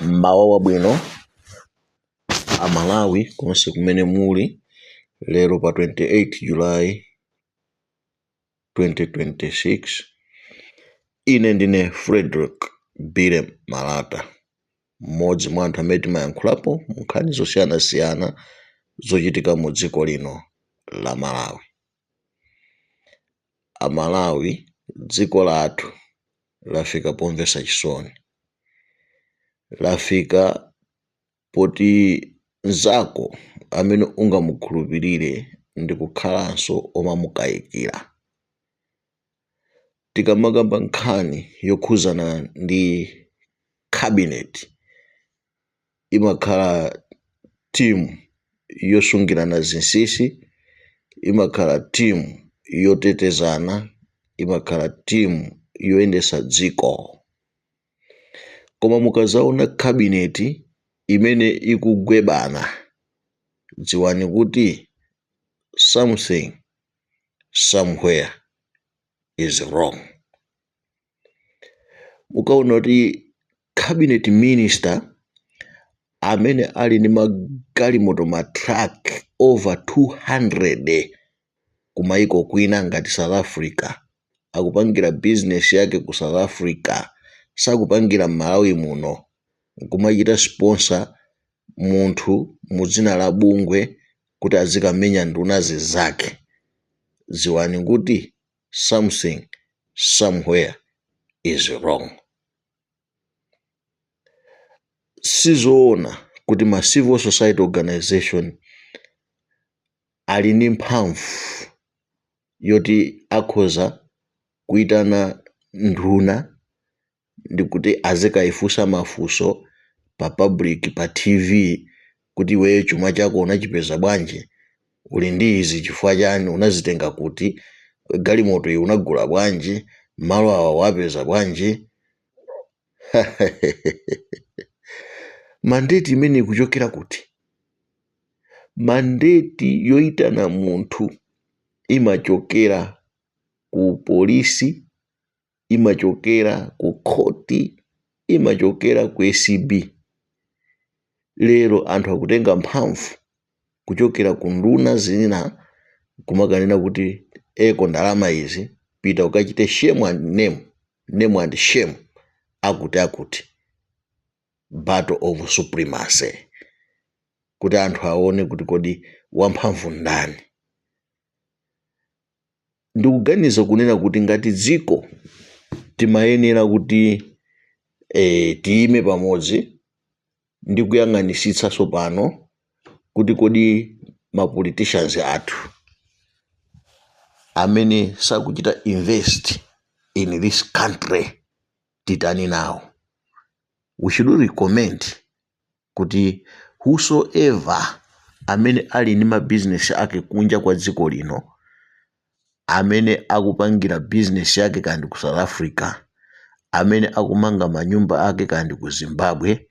Mmawa wabwino Amalawi konse kumene muli lero pa 28 July 2026. Ine ndine Frederick Bire Malata, mmodzi mwa anthu amene timayankhulapo mu nkhani zosiyanasiyana zochitika mu dziko lino la Malawi. Amalawi, dziko lathu lafika pomvetsa chisoni, lafika poti nzako amene ungamukhulupirire ndi kukhalanso omamukayikira. Tikamakamba nkhani yokhuzana ndi cabinet, imakhala timu yosungirana zinsinsi, imakhala timu yotetezana, imakhala timu yoyendetsa dziko. Koma mukazaona cabinet imene ikugwebana, dziwani kuti something somewhere is wrong. Mukaona kuti cabinet minister amene ali ndi magalimoto matruck over 200 kumaiko kwina ngati South Africa, akupangira business yake ku South Africa, sakupangira Malawi muno, kumachita sponsor munthu mudzina la bungwe kuti azikamenya nduna zake. Dziwani kuti something somewhere is wrong. Sizoona kuti ma civil society organization ali ndi mphamvu yoti akhoza kuitana nduna ndi kuti azikayifunsa mafunso pa public, pa TV, kuti iweyo chuma chako unachipeza bwanji, uli ndi izi chifukwa chani, unazitenga kuti, galimoto iyi unagula bwanji, malo awa wapeza bwanji. Mandate imene ikuchokera kuti? Mandate yoitana munthu imachokera ku polisi, imachokera ku khoti, imachokera ku ACB. Lero anthu akutenga mphamvu kuchokera ku nduna zina kumakanena kuti eko ndalama izi pita ukachite shame and name and shame, akuti battle of supremacy, kuti anthu aone kuti kodi wamphamvu ndani. Ndikuganiza kunena kuti ngati dziko timayenera kuti tiyime pamodzi ndi kuyang'anisitsa pano kuti kodi ma politicians athu amene sakuchita invest in this country titani nawo. We should recommend kuti whosoever amene ali ndi ma business ake kunja kwa dziko lino, amene akupangira business yake kandi ku South Africa, amene akumanga manyumba ake kandi ku Zimbabwe,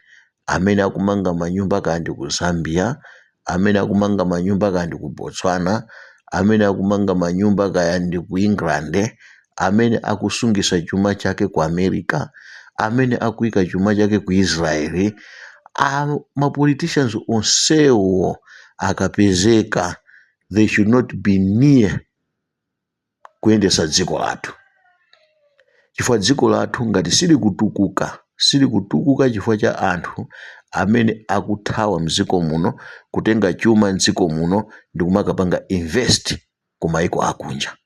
amene akumanga manyumba kandi ku Zambia, amene akumanga manyumba kandi ku Botswana, amene akumanga manyumba kandi ku England, amene akusungisa chuma chake ku America, amene akuika chuma chake ku Israel, ma politicians onsewo akapezeka, they should not be near kuyendesa dziko lathu. Chifukwa dziko lathu ngati sili kutukuka chifukwa cha anthu amene akuthawa mdziko muno, kutenga chuma mdziko muno ndi kumakapanga invest kumaiko akunja.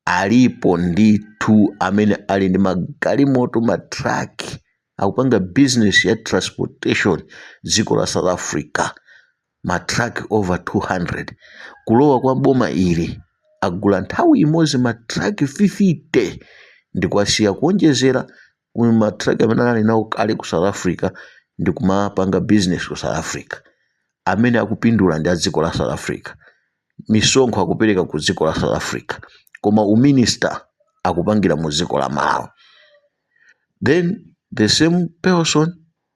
Alipo ndithu amene ali ndi magalimoto matruck akupanga business ya transportation dziko la South Africa, matruck over 200. Kulowa kwa boma ili agula nthawi imodzi matruck 50 ndi kwasiya kuonjezera matruck amene ali nawo kale ku South Africa ndi kumapanga business ku South Africa. Amene akupindula ndi a dziko la South Africa, misonkho akupereka ku dziko la South Africa, koma uminister akupangira mu dziko la Malawi. Then the same person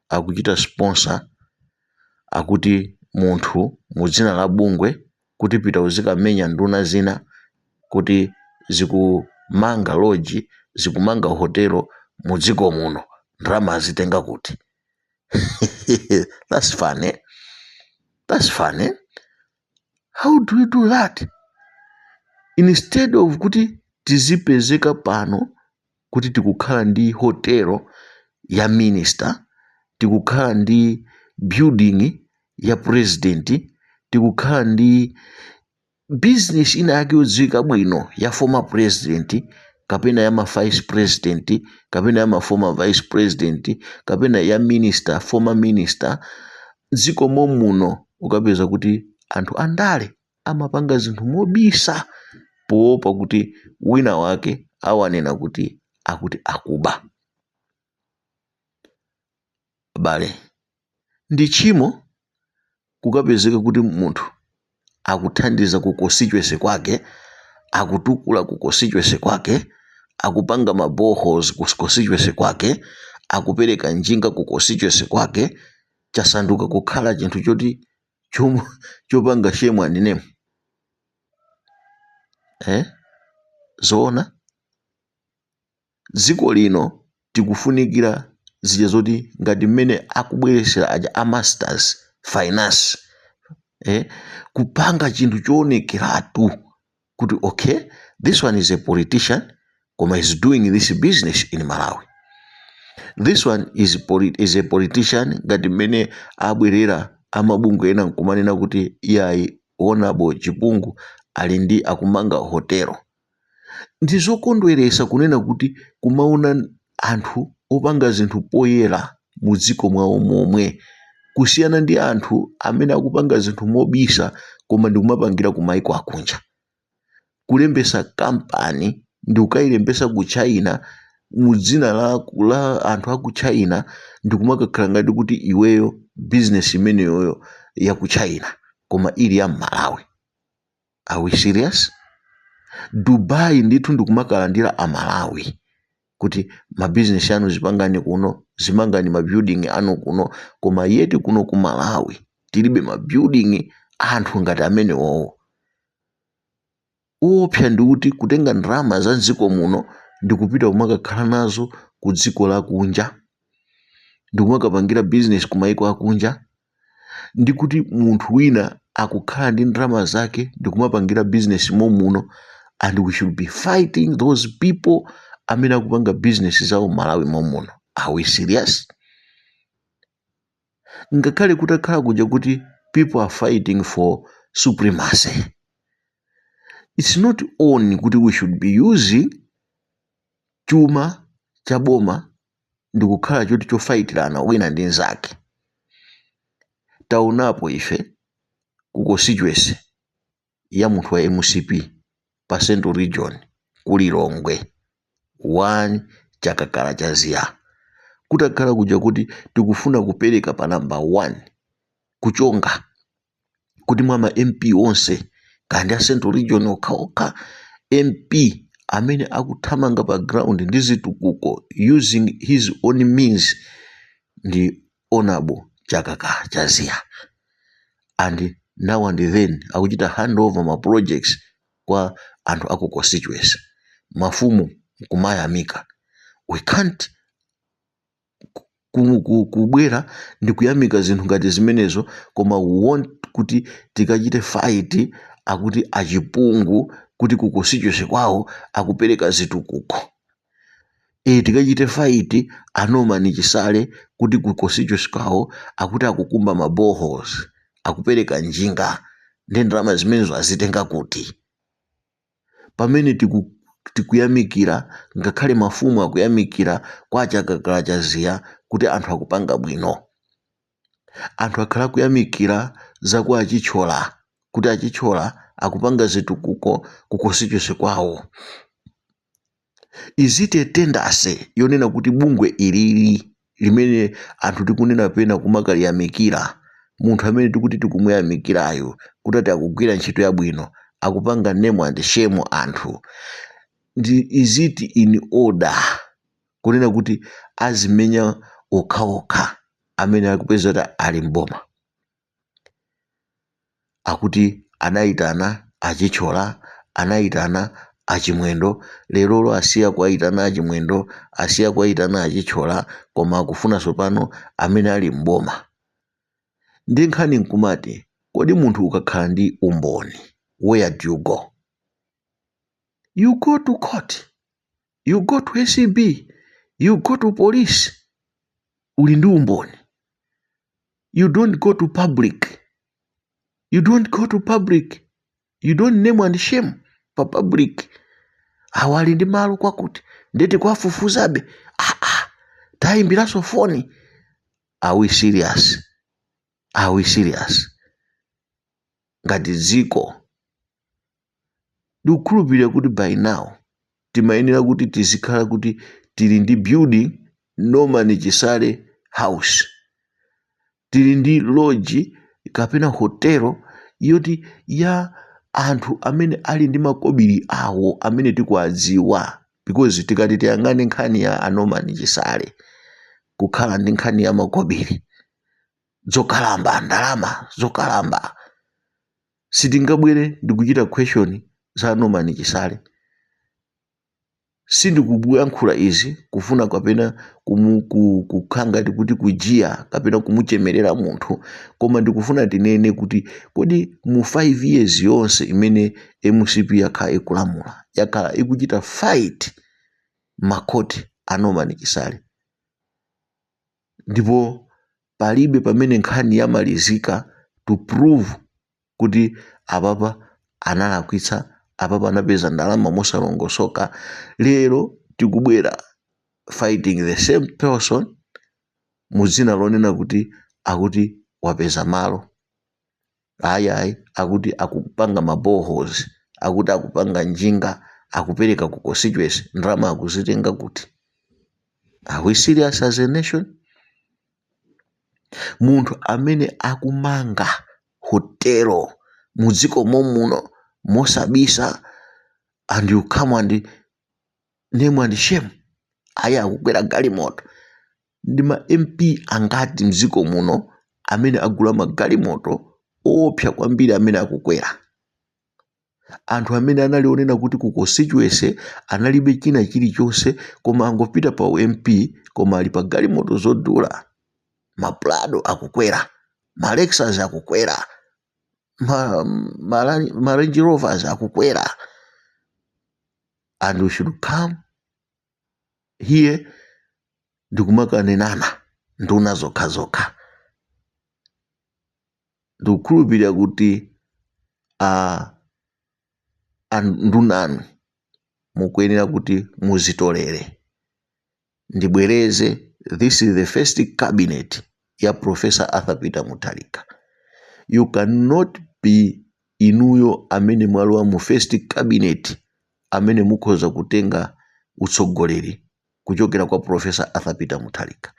akuchita sponsor, akuti munthu mudzina la bungwe kuti pita uzikamenya nduna zina, kuti zikumanga lodge, zikumanga hotelo mu dziko muno, ndalama azitenga kuti. That's funny. That's funny. How do we do that? Instead of kuti tizipezeka pano kuti tikukhala ndi hotelo ya minister, tikukhala ndi building ya president, tikukhala ndi business ina yake yodziwika bwino ya former president, kapena ya ma vice president, kapena ya ma former vice president, kapena ya minister, former minister. Dziko muno ukapeza kuti anthu andale amapanga zinthu mobisa poopa kuti wina wake awanena kuti akuba. Bale ndi chimo kukapezeka kuti munthu akuthandiza ku constituency kwake, akutukula ku constituency kwake, akupanga ma boreholes ku constituency kwake, akupereka njinga ku constituency kwake, chasanduka kukhala chinthu choti chopanga shame and name. Zoona dziko lino tikufunikira zija zoti ngati mmene akubweresera aja a masters finance, kupanga chinthu choonekeratu kuti okay, this one is a politician koma is doing this business in Malawi. This one is a politician ngati mmene abwerera amabungwe ena nkumanena kuti iyayi Honorable Chipungu ali ndi akumanga hotelo. Ndizokondweresa kunena kuti kumaona anthu opanga zinthu poyera mu dziko mwawo momwe, kusiyana ndi anthu amene akupanga zinthu mobisa koma ndikumapangira ku maiko akunja. Kulembesa kampani ndi ukayilembesa ku China mu dzina la anthu aku China ndikumakakhala ngati kuti iweyo business imeneyoyo ya ku China koma ili ya Malawi. Are we serious? Dubai ndithu ndikumakalandira a Malawi kuti ma business anu zipangani kuno, zimangani ma building anu kuno, koma yeti kuno ku Malawi tilibe ma building anthu ngati amene wowo. Uopsa ndi kuti kutenga ndalama za dziko muno ndikupita kumakakhala nazo ku dziko la kunja, ndikumakapangirira business ku maiko akunja, ndi kuti munthu wina akukhala ndi ndalama zake ndikumapangira business muno, and we should be fighting those people amene akupanga business zawo Malawi muno. Are we serious? Ngakhale kutakhala kuja kuti people are fighting for supremacy, it's not only kuti we should be using chuma cha boma ndikukhala choti chofaitirana wina ndi nzake. Taonapo ife ku constituency ya munthu wa MCP pa Central Region ku Lilongwe 1 Chakakala Chazia, kutakhala kuja kuti tikufuna kupereka pa number 1 kuchonga kuti mwa ma MP onse kandi a Central Region okhaokha MP amene akuthamanga pa ground ndi zitukuko using his own means ndi Honorable Chakakala Chazia. And now and then akuchita hand over ma projects kwa anthu aku constituency, mafumu kumayamika. We can't kubwera ndi kuyamika zinthu ngati zimenezo koma we want kuti tikachite fight akuti achipungu kuti ku constituency kwawo akupereka zitukuko. Tikachite fight Anomani Chisale kuti ku constituency kwawo akuti akukumba ma boreholes, akupereka njinga, ndi ndalama zimenezo azitenga kuti. Pamene tikuyamikira ngakhale mafumu akuyamikira kwa Chakakala Chazia kuti anthu akupanga bwino. Anthu akhala kuyamikira za kwa Achichola kuti Achichola akupanga zitukuko ku constituency kwawo. Is it a tendency yonena kuti bungwe ilili limene anthu tikunena pena kumakaliyamikira munthu amene tikuti tikumuyamikirayo kuti ati akugwira ntchito yabwino, akupanga name and shame anthu? Is it in order kunena kuti azimenya okhaokha amene akupeza kuti ali mboma? Akuti anayitana Achichola, anayitana achimwendo lerolo asiya kuwayitana achimwendo, asiya kuwayitana achitshola, koma akufunanso pano amene ali mboma. Ndi nkhani nkumati kodi munthu ukakhala ndi umboni, where do you go? You go to court, you go to ACB, you go to police. Uli ndi umboni. You don't go to public. You don't go to public. You don't name and shame pa public. Awali ndi malo kwakuti ndeti kwafufuzabe. Tayimbiraso foni. Are we serious? Are we serious? Ngati dziko ndikukhulupirira kuti by now timayenera kuti tizikhala kuti tili ndi building Norman Chisale house, tili ndi lodge kapena hotelo yoti ya anthu amene ali ndi makobiri awo amene tikuwadziwa, because tikati tiyang'ane nkhani ya Norman Chisale kukhala ndi nkhani ya makobiri zokalamba, ndalama zokalamba, sitingabwere ndikuchita question za Norman Chisale. Sindikuyankhula izi kufuna kapena kukhanga kuti kujiya kapena kumuchemerera munthu, koma ndikufuna tinene kuti kodi mu 5 years yonse imene MCP yakhala ikulamula, yakhala ikuchita fight makoti a Norman Chisale, ndipo palibe pamene nkhani yamalizika to prove kuti apapa analakwitsa, apapa anapeza ndalama mosalongosoka. Lero tikubwera fighting the same person muzina lonena kuti akuti wapeza malo, ayi akuti akupanga maboreholes, akuti akupanga njinga, akupereka ku constituency, ndalama akuzitenga kuti. Are we serious as a nation? Munthu amene akumanga hotelo mudziko muno mosabisa, and you come and name and shame, aya akukwera galimoto. Ndi ma MP angati mdziko muno amene agula magalimoto opsa kwambiri amene akukwera, anthu amene analionena kuti ku constituency analibe china chilichonse koma angopita pa MP koma ali pa galimoto zodula, ma Prado akukwera, ma Lexus akukwera, ma Range Rovers akukwera. And we should come here ndikumakanenana nduna zokha. Ndikukhulupirira kuti ndunanu mukuyenera kuti muzitolere. Ndibwereze, this is the first cabinet ya Professor Arthur Peter Mutharika. You cannot be inuyo amene mwalowa mu first cabinet amene mukhoza kutenga utsogoleri kuchokera kwa Professor Arthur Peter Mutharika.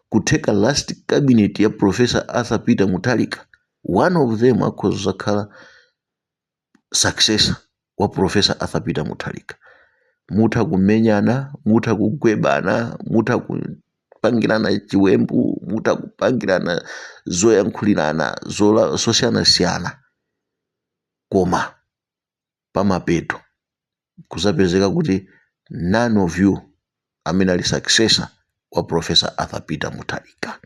Kuteka last cabinet ya Professor Arthur Peter Mutharika, one of them akhoza khala successor wa Professor Arthur Peter Mutharika. Mutha kumenyana, mutha kugwebana, mutha kupangirana chiwembu, mutha kupangirana zoyankhulirana zosiyana-siyana, koma pamapeto kuzapezeka kuti none of you amene ali successor wa Professor Arthur Peter Mutharika.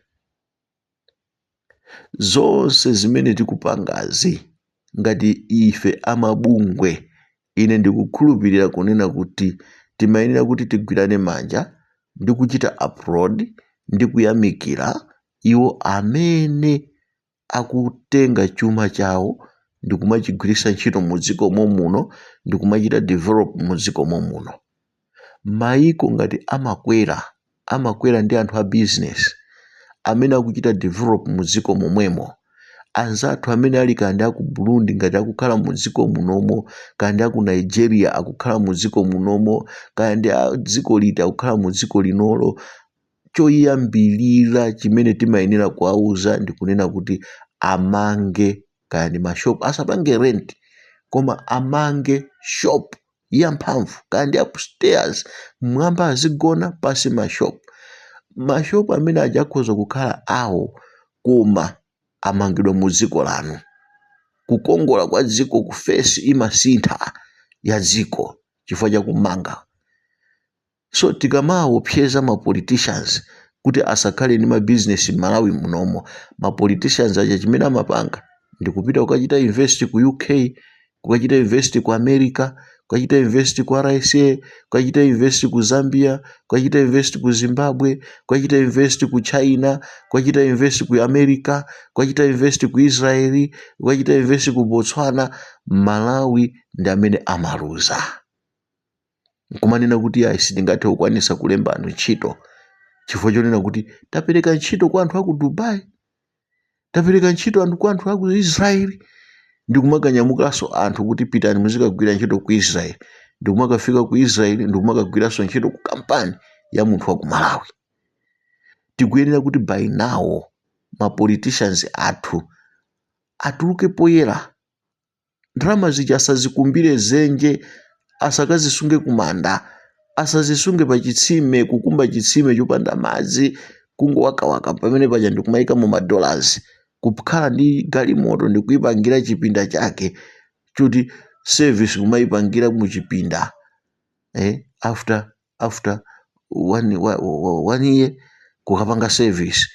Zonse zimene tikupangazi ngati ife amabungwe, ine ndikukhulupirira kunena kuti timayenera kuti tigwirane manja ndi kuchita applaud ndi kuyamikira iwo amene akutenga chuma chawo ndi kumachigwiritsa ntchito mudziko muno ndi kumachita develop mudziko muno. Maiko ngati amakwera ndi anthu a business amene akuchita develop mudziko momwemo, anzathu amene ali kandi aku Burundi ngati akukhala mudziko munomo, kandi aku Nigeria akukhala mudziko munomo, kandi dziko liti akukhala mudziko linolo, choyambirira chimene timayenera kuwauza ndi kunena kuti amange kandi mashop, asapange rent koma amange shop yamphamvu, kandi upstairs mwamba azigona pasi mashop amene ajakhoza kukhala awo koma amangidwa mudziko lanu. Kukongola kwa dziko kufesi imasintha ya dziko chifukwa cha kumanga. So tikamaopseza ma politicians kuti asakhale ni business Malawi munomo, ma politicians aja chimene amapanga ndikupita kukachita invest ku UK, kukachita invest ku America, kukachita invest ku RSA, kukachita invest ku Zambia, kukachita invest ku Zimbabwe, kukachita invest ku China, kukachita invest ku America, kukachita invest ku Israeli, kukachita invest ku Botswana. Malawi ndi amene amaluza. Kumanena kuti ayi sitingathe kukwanisa kulemba anthu ntchito chifukwa chonena kuti tapereka ntchito kwa anthu aku Dubai, tapereka ntchito kwa anthu aku Israeli, ndikumakanyamukanso anthu kuti pitani muzikagwira ntchito ku Israeli, ndikumakafika ku Israeli ndikumakagwiranso ntchito ku kampani ya munthu wa ku Malawi. Tikuyenera kuti by now ma politicians athu atuluke poyera, ndalama zija asazikumbire zenje, asakazisunge kumanda, asazisunge pa chitsime, kukumba chitsime chopanda madzi, kungowakawaka pamene paja ndikumayika mu $, kukhala ndi galimoto ndikuyipangira chipinda chake kuti service kumayipangira mu chipinda. After one year kukapanga service,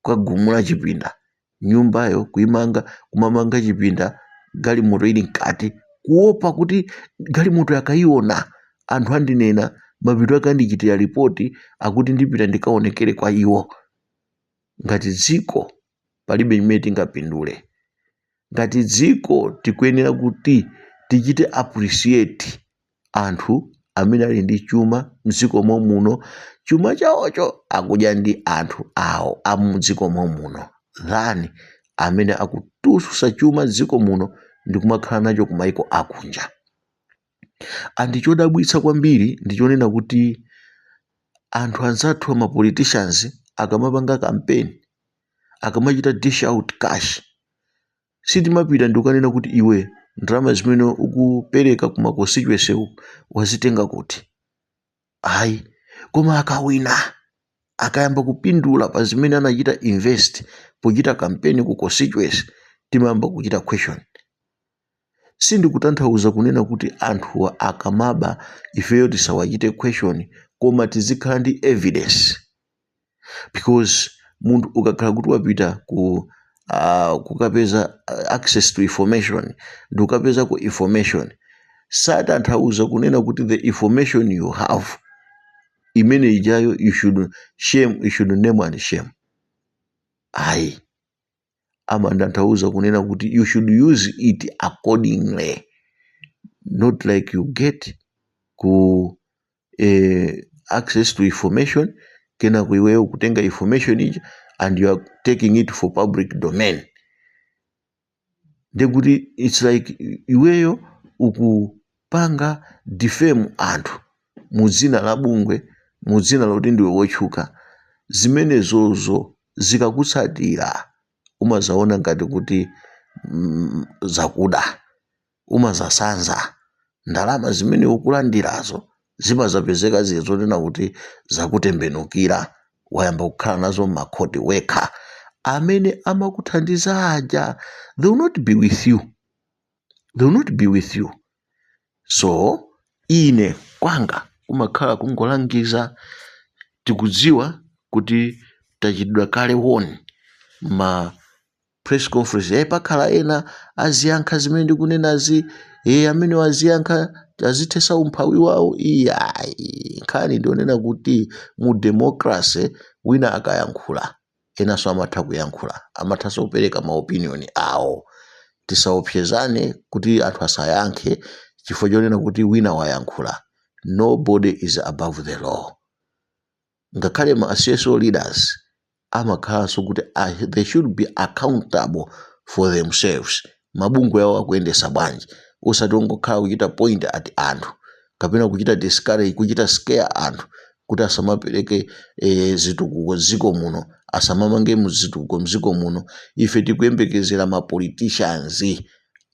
kukagumula chipinda, nyumbayo kuimanga, kumamanga chipinda, galimoto ili mkati, kuopa kuti galimoto yakayiona anthu andinena mapito akandichitira ripoti akuti ndipita ndikaonekere kwa iwo. Ngati dziko palibe chimene tingapindule. Ngati dziko tikuyenera kuti tichite appreciate anthu amene ali ndi chuma mdziko muno, chuma chawocho akudya ndi anthu awo amudziko muno, than amene akutususa chuma dziko muno ndikumakhala nacho kumaiko akunja. Andi chodabwitsa kwambiri ndichonena kuti anthu anzathu ama politicians akamapanga campaign, akamachita dish out cash, sitimapita ndikanena kuti iwe ndalama zimene ukupereka kuma constituency wazitenga kuti. Ayi, koma akawina akayamba kupindula pa zimene anachita invest pochita campaign ku constituency, timayamba kuchita question. Sindikutanthauza kunena kuti anthu akamaba ifeyo tisawachite question, koma tizikhala ndi evidence. Because munthu ukakhala kuti wapita kukapeza access to information, ndi ukapeza ku information, satanthauza kunena kuti the information you have imene ijayo you should name and shame. Ayi, amandanthauza kunena kuti you should use it accordingly, not like you get access to information kena iweyo kutenga information ija and you are taking it for public domain. Ndekuti it's like iweyo ukupanga defame anthu muzina la bungwe, muzina loti ndiwe wotchuka, zimene zozo zikakutsatira umazaona ngati kuti zakuda, umazasanza. Ndalama zimene ukulandirazo zimazapezeka zizonena kuti zakutembenukira, wayamba kukhala nazo makhoti wekha. Amene amakuthandiza aja, they will not be with you. They will not be with you. So ine kwanga umakhala kungolangiza, tikudziwa kuti tachidwa kale woni ma press conference, pakhala ena aziyankha zimene ndikunenazi, amene waziyankha azithesa umphawi wawo. Iyayi, nkhani ndionena kuti mu democracy wina akayankhula enanso amatha kuyankhula, amathanso kupereka maopinion awo. Tisaopsezane kuti anthu asayankhe chifukwa chonena kuti wina wayankhula. Nobody is above the law. Ngakhale ma CSO leaders amakhalanso kuti they should be accountable for themselves. Mabungwe yawo akuyendesa bwanji, usati ungokhala kuchita point at anthu kapena kuchita discourage, kuchita scare anthu kuti asamapereke zitukuko mdziko muno, asamamange muzitukuko mdziko muno. Ife tikuyembekezera ma politicians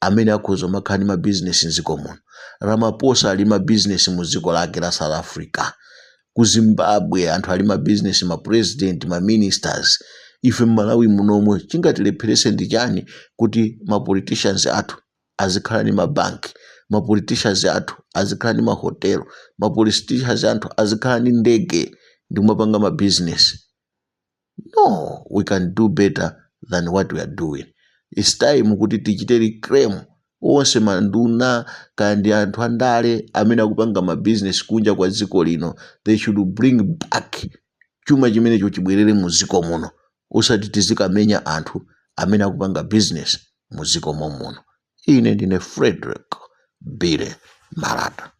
amene akhoza makhala ndi ma business mdziko muno. Ramaphosa ali ma business mu dziko lake la South Africa. Ku Zimbabwe anthu ali ma business, ma president, ma ministers. Ife Malawi munomwe chingatilepherese ndi chani kuti ma politicians athu azikhala ndi ma bank, mapoliticians athu azikhala ndi mahotelo, mapoliticians athu azikhala ndi ndege ndi kumapanga ma business. No, we can do better than what we are doing. It's time kuti tichite reclaim onse manduna kandi anthu andale amene akupanga ma business kunja kwa dziko lino. They should bring back chuma chimenecho chibwerere mu dziko muno, usati tizikamenya anthu amene akupanga business mu dziko muno. Ine ndine Frederick Bire Marata.